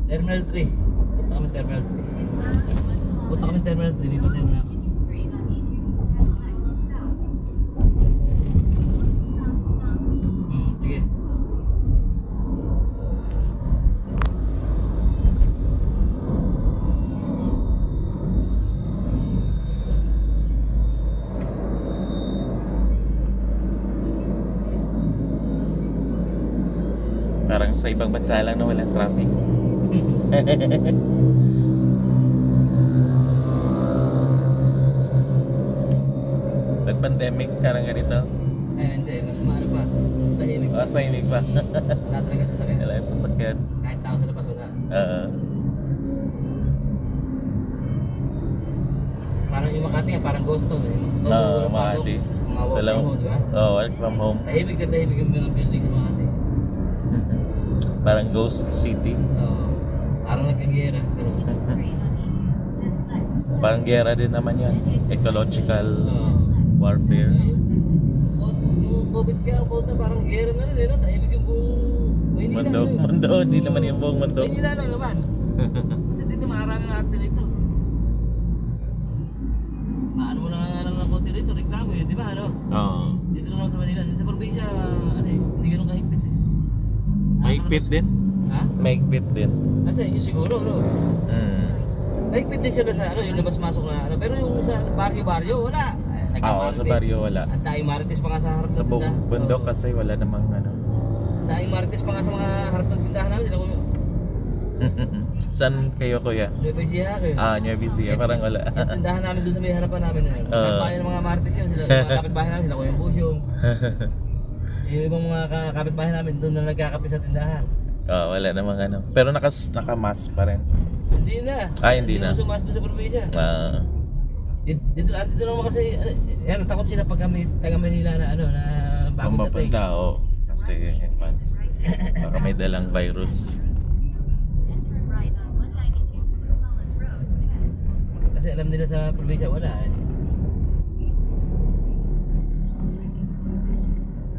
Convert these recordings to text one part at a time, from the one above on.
Terminal 3. Punta kami Terminal 3. Punta kami Terminal 3. Dito Terminal 3. Sige. Parang sa ibang bansa lang na walang traffic. Nag-pandemic karang ganito. Hindi. Mas maano pa. Mas tahimik pa. Mas tahimik pa. Wala talaga sasakyan. Wala yung sasakyan. Kahit tao sa labas wala. Oo. Parang yung Makati nga, parang ghost town eh. Oo, Makati. Mga work from home, di ba? Oo, work from home. Tahimik na tahimik yung mga building sa Makati. Parang ghost city. Oo. Parang nagkagera. Ganun. Parang gera din naman yan. Ecological Oo. warfare. Yung COVID ka, na parang gera na rin eh, no? Tahimik yung buong Maynila. Mundo, hindi naman yung buong mundo. Maynila lang naman. Kasi dito maraming arte rito. Maano mo na nga lang ng konti rito, reklamo yun, di ba ano? Oo. Dito lang naman sa Manila. Sa probinsya, ano eh, hindi ganun kahigpit eh. Mahigpit din. Ha? Mahigpit din. Kasi yun siguro, no? Mm. Mahigpit din sila sa ano, yung labas-masok na ano. Pero yung sa baryo-baryo, wala. Oo, sa baryo wala. Ang tayong marites pa nga sa harap Sa ng tindahan. bundok Oo. kasi wala namang ano. Ang tayong marites pa nga sa mga harap ng tindahan namin. Sila ko yung Saan kayo kuya? Nueva Ecija kayo. Nueva Ecija, parang wala. Yung tindahan namin doon sa may harapan namin na yun. Kapitbahay ng mga marites yun. Sila, yung mga kapitbahay namin, sila ko yung busyong. Yung ibang mga kapitbahay namin doon na nagkakape sa tindahan. Wala namang ano. Pero naka-mask pa rin. Hindi na. Hindi na. Hindi na sumas doon sa probinsya. Dito naman kasi, yan, takot sila pag kami, taga Manila na ano, na Kung bagong dating. mapunta, kasi yun pa. Baka may dalang virus. Kasi alam nila sa probinsya, wala eh.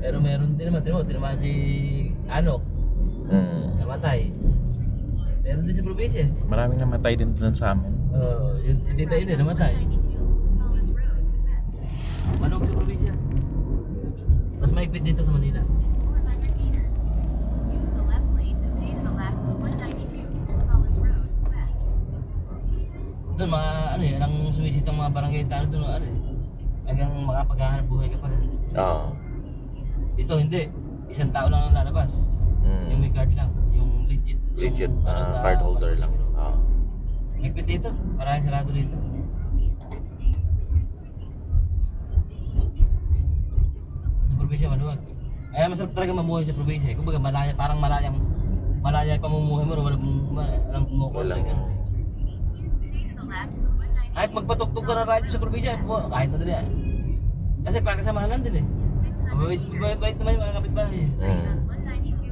Pero meron din naman, tinamaan si Anok, namatay. Meron din sa probinsya eh. Maraming namatay din dun sa amin. Yung si Tita Ine, namatay. Manok sa probinsya. Mas maigpit dito sa Manila. Doon mga ano yun, ang sumisitang mga barangay talo doon ano eh. Hanggang makapaghahanap buhay ka pa rin. Oo. Dito hindi. Isang tao lang ang lalabas. Yung may card lang. Yung legit. Legit, yung, card holder lang. Oo. Maigpit dito. Maraming sarado dito. Sa probinsya maluwag. Kaya masarap talaga mamuhay sa probinsya. Kumbaga malaya, parang malaya yung pamumuhay mo. Walang kumukol. Walang. Kahit magpatuktok ka na radyo sa probinsya, kahit na dali. Kasi pakasamahan lang din eh. Mabait naman yung mga kapitbahay.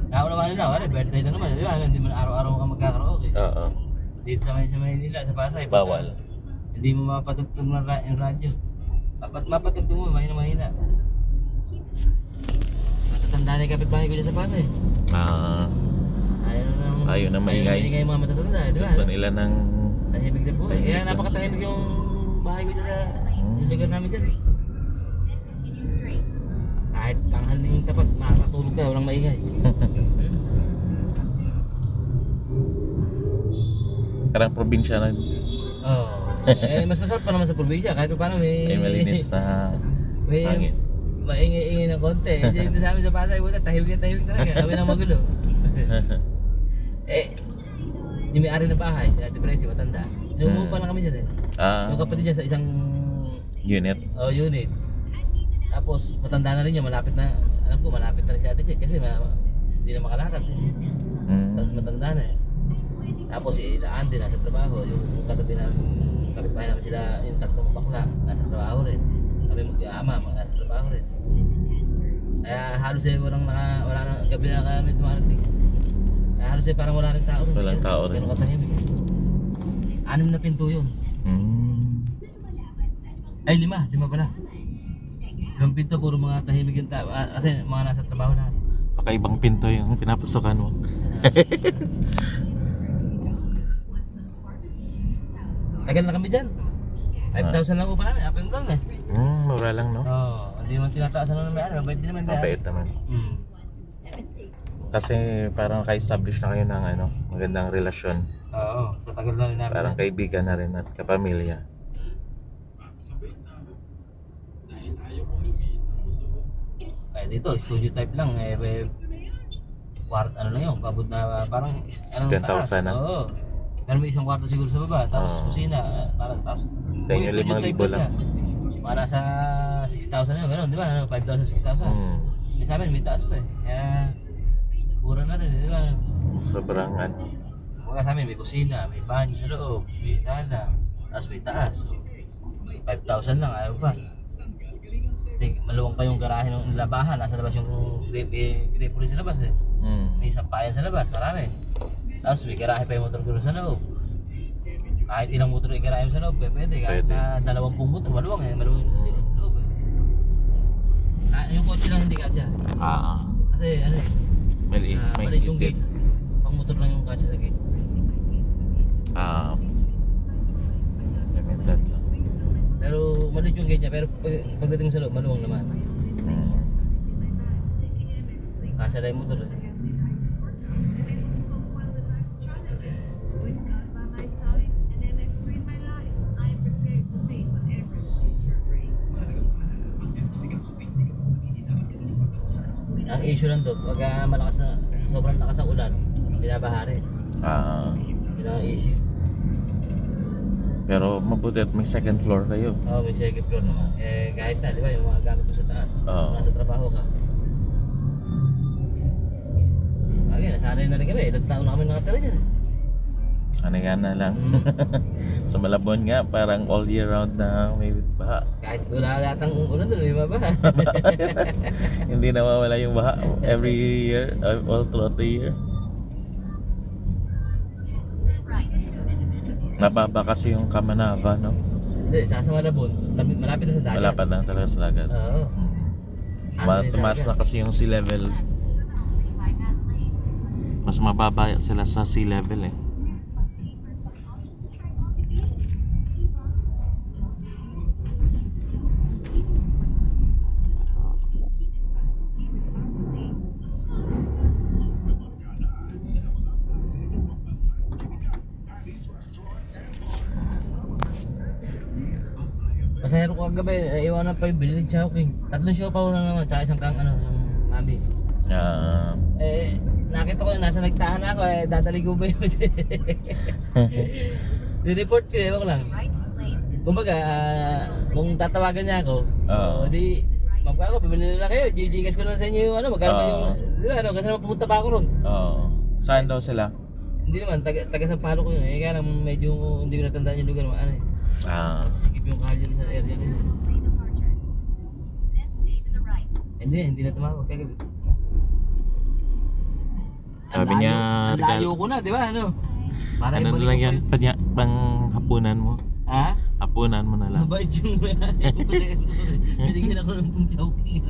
Kaya naman nila, wala, birthday na naman, di ba? Hindi man araw-araw ka magkakaraoke. Oo. Dito sa Maynila, sa Pasay. Bawal. Hindi mo mapatugtog ng radyo. Mapatugtog mo, mahina. Matatanda na yung kapitbahay ko dyan sa Pasay. Ayaw na maingay yung mga matatanda, di ba? Gusto nila ng tahimik na buhay. Kaya napakatahimik yung bahay ko dyan sa yung lugar namin dyan. Kahit tanghal na yung tapat, makakatulog ka, walang maingay. karang probinsya na. Mas masarap pa naman sa probinsya kahit paano may malinis na may hangin. Maingay-ingay ng konti. Dito sa amin sa Pasay, tahimik talaga. Kami na magulo. Yung may-ari ng bahay, si Ate Presi, matanda. Umuupa lang kami dyan eh. Yung kapatid niya sa isang unit. Unit. Tapos matanda na rin yun, malapit na, alam ko malapit na rin si Ate Chet kasi hindi na makalakad eh. Matanda na eh. Tapos si Andy nasa trabaho, yung katabi namin, kapitbahay namin sila, yung tatlong bakla, nasa trabaho rin. Kami mag-ama, nasa trabaho rin. Kaya halos eh wala nang gabi na kami dumarating. Kaya halos eh parang wala rin tao rin. Walang tao rin. Ganun katahimik. 6 na pinto yun. Ay 5 pala. 5 pinto, puro mga tahimik yung tao. Kasi mga nasa trabaho na. Baka ibang pinto yung pinapasokan mo. Tagal na kami dyan. 5,000 lang upa namin, up and down eh. Mura lang, no? Oo, hindi naman tinataasan na namin, mabait din naman. Mabait naman. Kasi parang ka-establish na kayo ng ano, magandang relasyon. Oo, sa tagal na rin namin. Parang kaibigan na rin at kapamilya. Kaya dito, studio type lang ano lang yun, pabot na parang 10,000 na. Oo. Pero may isang kwarto siguro sa baba, tapos Oo. kusina, parang tapos Kaya yung 5,000 lang. Para sa 6,000 yun, gano'n, di ba? 5,000, 6,000. Eh, sa amin, may taas pa eh. Kaya, mura na rin, di ba? Sobrang ano. Mga sa amin, may kusina, may banyo sa loob, may sala, tapos may taas. So, 5,000 lang, ayaw pa. Maluwang pa yung garahe ng labahan, nasa labas yung gripo rin sa labas eh. May sampayan sa labas, marami. Tapos may garahe pa yung motor ko sa loob. Kahit ilang motor yung garahe mo sa loob, pwede. Kahit Pwede. na 20 motor, maluwang eh, maluwang yung loob eh. Yung kotse lang hindi kasya. Kasi ano eh, May maliit yung gate. Pang motor lang yung kasya sa gate. Limited lang. Pero maliit yung gate niya, pero pagdating mo sa loob, maluwang naman. Kasya lang yung motor eh. Ang issue lang to, pag malakas na, sobrang lakas ang ulan, binabaha rin. Yun ang issue. Pero mabuti at may second floor kayo. Oo, may second floor naman. Eh, kahit na, di ba, yung mga gamit mo sa taas. Oo. Nasa trabaho ka. Lagi, nasanay na rin kami. Ilang taon na kami nakatira dyan. Ano nga na lang. Sa Malabon nga, parang all year round na may baha. Kahit wala latang ulan doon, may babaha. Hindi nawawala yung baha every year, all throughout the year. Nababa kasi yung Kamanava, no? Hindi, tsaka sa Malabon, malapit na sa dagat. Malapad lang talaga sa dagat. Oo. Tumaas na kasi yung sea level. Mas mababa sila sa sea level eh. Pasahero ko kagabi, iwanan pa yung Bililig Chowking. 3 show pa na naman, tsaka isang kang yung mami. Nakita ko nasa nagtahan ako dadali ko ba yun? Ni-report ko, ewan ko lang. Kumbaga, kung tatawagan niya ako, di, ma'am ako, pabili na kayo, gigigas ko na sa inyo yung magkano pa yung, di ba, kasi naman pumunta pa ako ron. Saan daw sila? Hindi naman, taga Sampalo ko yun kaya lang medyo hindi ko natandaan yung lugar, Masisikip yung kalye sa area nila. Hindi na tumawag kagabi. Sabi niya, ang layo ko na, di ba, Para ano ibalik lang ko yan, pang hapunan mo. Ha? Hapunan mo na lang. Mabait yung binigyan ako ng pong Chowking.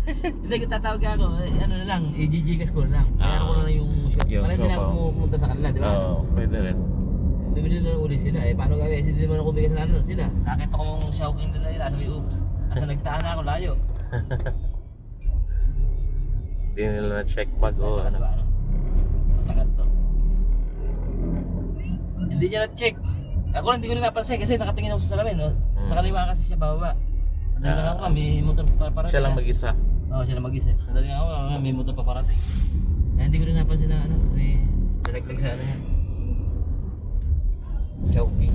Hindi, kung tatawag ako, ano na lang, i-gigas ko na lang. Kaya ko na lang yung shop. Yung Para hindi na shop, ako pumunta sa kanila, di ba? Pwede rin. Bibili na uli sila paano gagawin? Hindi naman ako bigas na sila. Nakita ko yung Chowking nila, sabi ko, nasa nagtahan na ako, layo. Hindi nila na-check pag Nasa ano. ba, matagal to. Hindi niya na-check. Ako hindi ko rin napansin kasi nakatingin ako sa salamin, Sa kaliwa kasi siya bababa. Sandali lang ako, may motor pa parating. Siya lang mag-isa. Oo, siya lang mag-isa. Sandali lang ako, may motor pa parating. Kaya hindi ko rin napansin na may dalagdag sa niya. Chowking.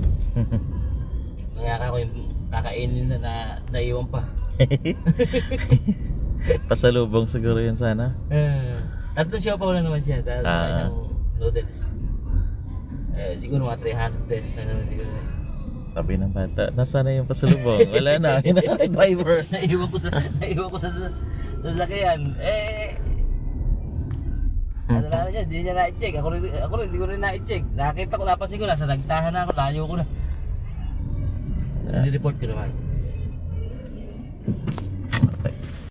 Nangyaka ko yung kakainin na naiwan pa. Pasalubong siguro yun sana. 3 siya pa wala naman siya. Isang noodles. Siguro mga 300 pesos na naman siguro. Sabi ng bata, nasaan na yung pasalubong? Wala na, driver. naiwan ko sa sasakyan. Ano na niya, hindi niya na-check. Ako rin hindi ko rin na-check. Nakita ko, napansin ko, nasa nagtahan na ako, layo ko na. Ni-report ko naman.